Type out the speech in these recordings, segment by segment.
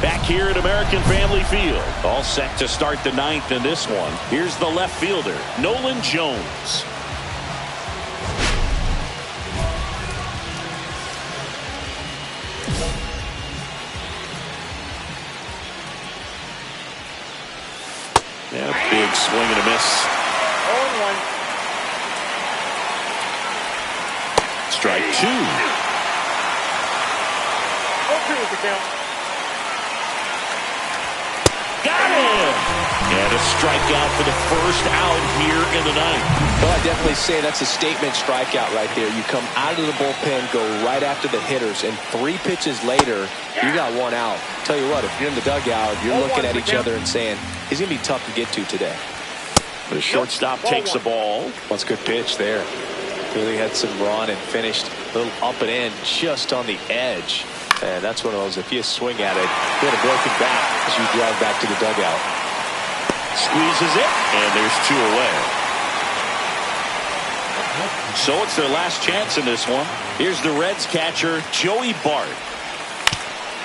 Back here at American Family Field. All set to start the ninth in this one. Here's the left fielder, Nolan Jones. And a big swing and a miss. 0-1. Strike two. 0-2 is the count. Got him! And a strikeout for the first out here in the ninth. Well, I definitely say that's a statement strikeout right there. You come out of the bullpen, go right after the hitters, and 3 pitches later, you got 1 out. Tell you what, if you're in the dugout, you're looking at each other and saying, he's going to be tough to get to today. The shortstop takes the ball. That's a good pitch there. Really had some run and finished a little up and in, just on the edge. And that's one of those, if you swing at it, you had a broken back as you drive back to the dugout. Squeezes it, and there's 2 away. So it's their last chance in this one. Here's the Reds catcher, Joey Bart.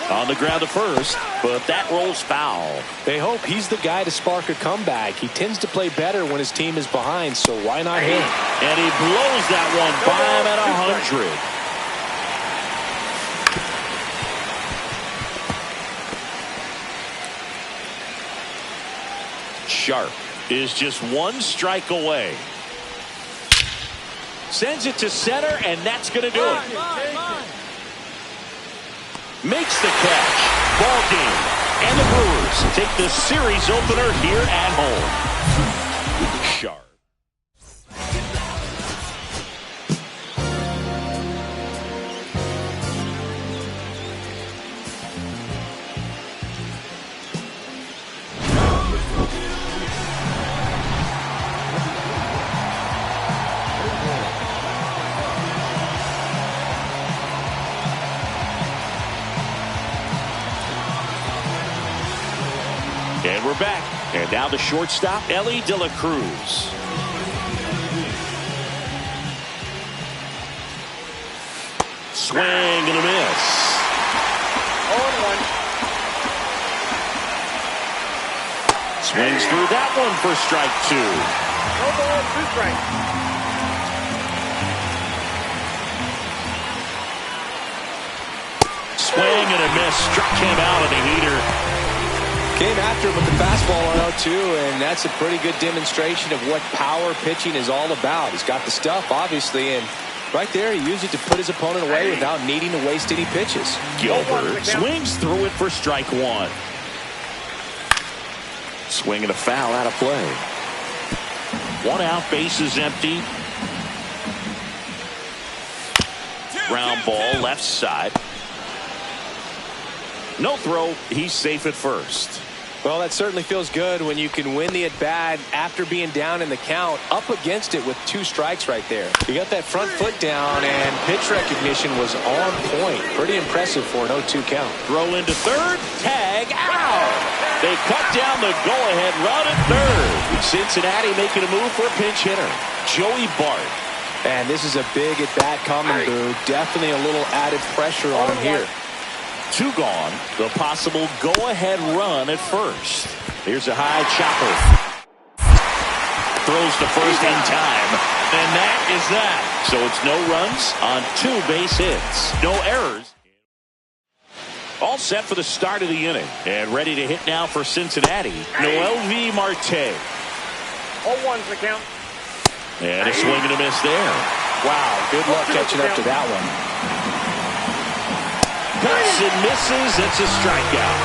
On the ground to first, but that rolls foul. They hope he's the guy to spark a comeback. He tends to play better when his team is behind, so why not him? And he blows that one by him at 100. Sharp is just 1 strike away. Sends it to center, and that's going to do it. Makes the catch. Ball game. And the Brewers take the series opener here at home. Sharp. And we're back. And now the shortstop, Ellie De La Cruz. Swing and a miss. 0-1. Swings through that one for strike 2. No ball, 2 strikes. Swing and a miss. Struck him out of the heater. Came after him with the fastball on 0-2, and that's a pretty good demonstration of what power pitching is all about. He's got the stuff, obviously, and right there he used it to put his opponent away without needing to waste any pitches. Gilbert swings through it for strike 1. Swing and a foul out of play. 1 out, base is empty. Ground ball left side. No throw. He's safe at first. Well, that certainly feels good when you can win the at-bat after being down in the count, up against it with 2 strikes right there. You got that front foot down, and pitch recognition was on point. Pretty impressive for an 0-2 count. Throw into third. Tag out. They cut down the go-ahead run at third. Cincinnati making a move for a pinch hitter, Joey Bart. And this is a big at-bat coming, Boo. Definitely a little added pressure on him here. 2 gone. The possible go-ahead run at first. Here's a high chopper. Throws to first in time. And that is that. So it's no runs on 2 base hits. No errors. All set for the start of the inning. And ready to hit now for Cincinnati, Noel V. Marte. 0-1's the count. And a swing and a miss there. Wow, good luck catching up to that one. Cuts and misses. It's a strikeout.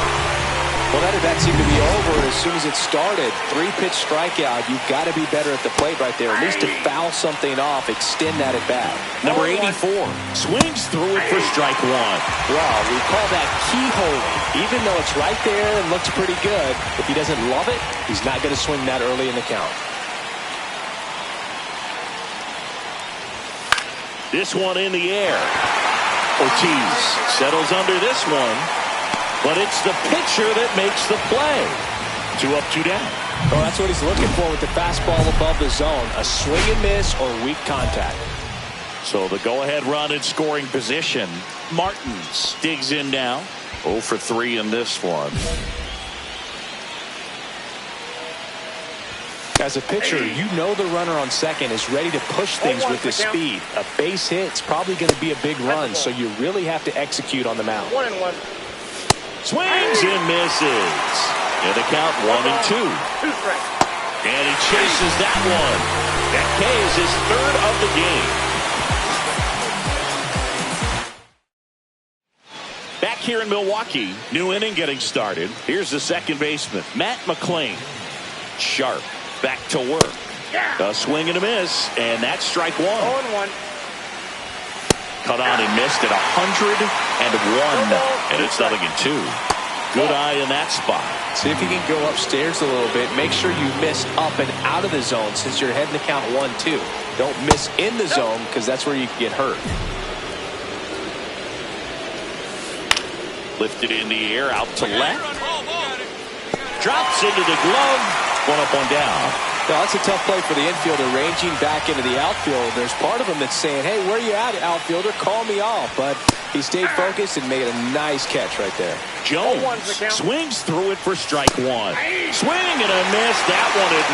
Well, that at-bat seemed to be over as soon as it started. 3-pitch strikeout. You've got to be better at the plate right there. At least to foul something off, extend that at-bat. Number 84 swings through it for strike 1. Wow, we call that keyhole. Even though it's right there and looks pretty good, if he doesn't love it, he's not going to swing that early in the count. This one in the air. Ortiz settles under this one, but it's the pitcher that makes the play. 2 up, 2 down. Well, that's what he's looking for with the fastball above the zone. A swing and miss or weak contact. So the go-ahead run in scoring position. Martins digs in now. 0 for 3 in this one. As a pitcher, you know the runner on second is ready to push things with his speed. A base hit's probably going to be a big run, so you really have to execute on the mound. 1-1. Swings and misses. And the count 1-2. 2 strikes. And he chases that one. That K is his third of the game. Back here in Milwaukee, new inning getting started. Here's the second baseman, Matt McClain. Sharp back to work. A swing and a miss, and that's strike 1. 0-1. Cut on and missed at 101, and it's 0-2. Good eye in that spot. See if you can go upstairs a little bit. Make sure you miss up and out of the zone since you're heading to count 1-2. Don't miss in the zone because that's where you can get hurt. Lifted in the air, out to left. Drops into the glove. 1 up, 1 down. Now, that's a tough play for the infielder, ranging back into the outfield. There's part of him that's saying, hey, where you at, outfielder? Call me off. But he stayed focused and made a nice catch right there. Jones swings through it for strike 1. Swing and a miss. That one at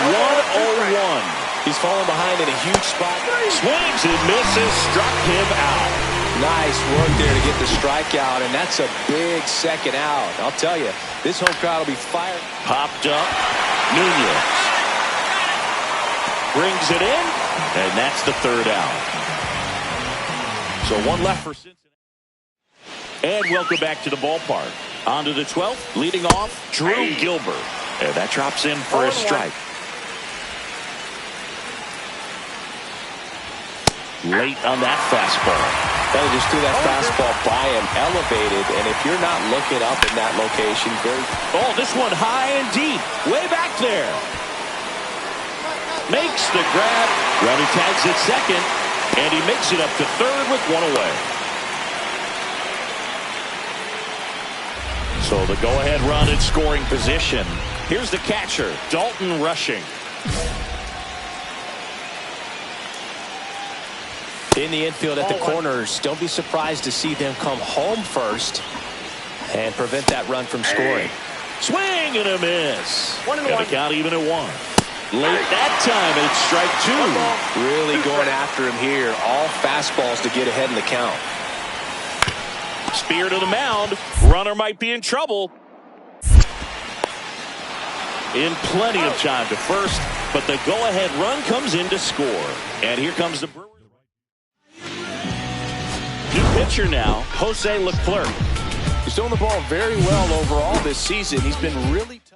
101. He's falling behind in a huge spot. Swings and misses. Struck him out. Nice work there to get the strikeout, and that's a big second out. I'll tell you, this home crowd will be fired. Popped up. Nunez brings it in, and that's the third out. So 1 left for Cincinnati. And welcome back to the ballpark. On to the 12th, leading off, Drew Gilbert. And that drops in for a strike. Late on that fastball. They just threw that fastball by him, elevated, and if you're not looking up in that location, oh, this one high and deep, way back there. Makes the grab. Runner tags at second, and he makes it up to third with 1 away. So the go-ahead run in scoring position. Here's the catcher, Dalton Rushing. In the infield at the corners, don't be surprised to see them come home first and prevent that run from scoring. Swing and a miss. 1-1. And the count even at 1. Late that time, and it's strike 2. Really going after him here. All fastballs to get ahead in the count. Spear to the mound. Runner might be in trouble. In plenty of time to first, but the go-ahead run comes in to score. And here comes the Brewers. New pitcher now, Jose Leclerc. He's throwing the ball very well overall this season. He's been really tough.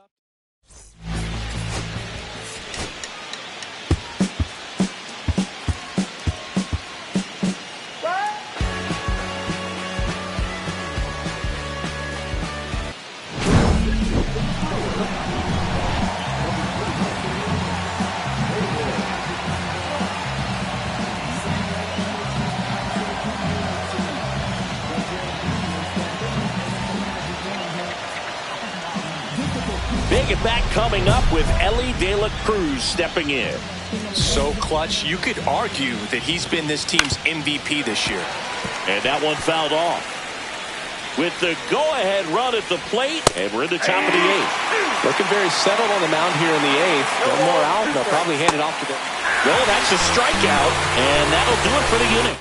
Big at bat coming up with Elly De La Cruz stepping in. So clutch, you could argue that he's been this team's MVP this year. And that one fouled off. With the go-ahead run at the plate, and we're in the top of the 8th. Looking very settled on the mound here in the 8th. One more out, and they'll probably hand it off to them. Well, that's a strikeout, and that'll do it for the inning.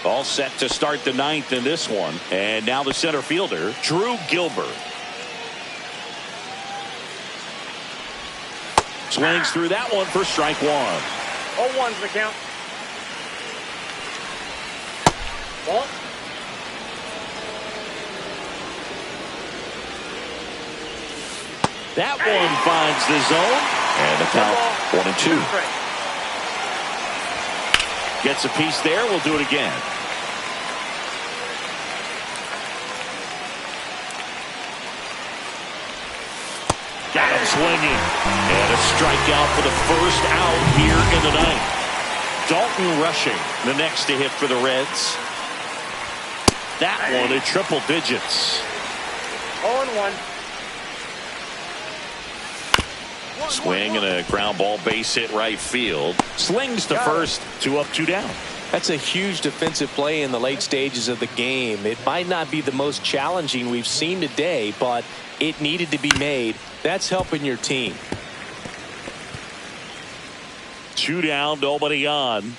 All set to start the 9th in this one. And now the center fielder, Drew Gilbert. Swings through that one for strike 1. 0-1's the count. Ball. That one finds the zone, and the count 1-2. Gets a piece there. We'll do it again. Got him swinging. And a strikeout for the first out here in the 9th. Dalton Rushing, the next to hit for the Reds. That one in triple digits. 0-1. Swing and a ground ball, base hit right field. Slings to first, 2 up, 2 down. That's a huge defensive play in the late stages of the game. It might not be the most challenging we've seen today, but it needed to be made. That's helping your team. 2 down, nobody on.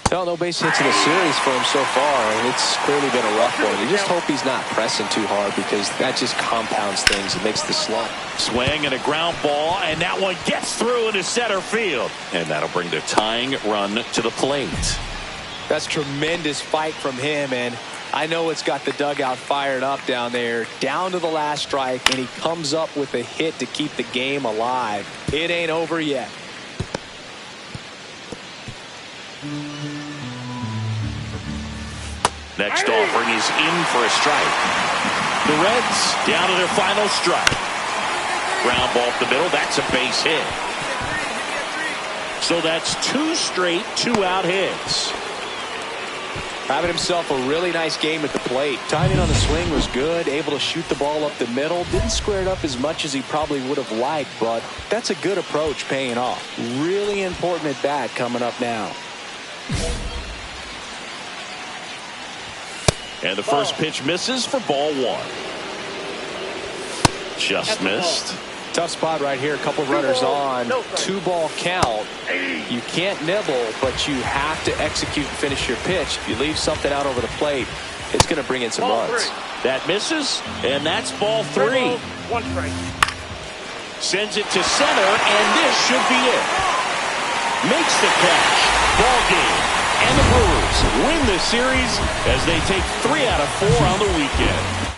No base hits in the series for him so far, and it's clearly been a rough one. You just hope he's not pressing too hard, because that just compounds things. It makes the slump. Swing and a ground ball, and that one gets through into center field. And that'll bring the tying run to the plate. That's tremendous fight from him, and I know it's got the dugout fired up down there. Down to the last strike, and he comes up with a hit to keep the game alive. It ain't over yet. Next offering is in for a strike. The Reds down to their final strike. Ground ball up the middle. That's a base hit. So that's 2 straight 2-out hits. Having himself a really nice game at the plate. Timing on the swing was good. Able to shoot the ball up the middle. Didn't square it up as much as he probably would have liked, but that's a good approach paying off. Really important at bat coming up now. And the first pitch misses for ball 1. Just missed. Tough spot right here. A couple runners on. 2-ball count. You can't nibble, but you have to execute and finish your pitch. If you leave something out over the plate, it's going to bring in some runs. That misses, and that's ball 3. 1 strike. Sends it to center, and this should be it. Makes the catch. Ball game. And the Brewers win the series as they take 3 out of 4 on the weekend.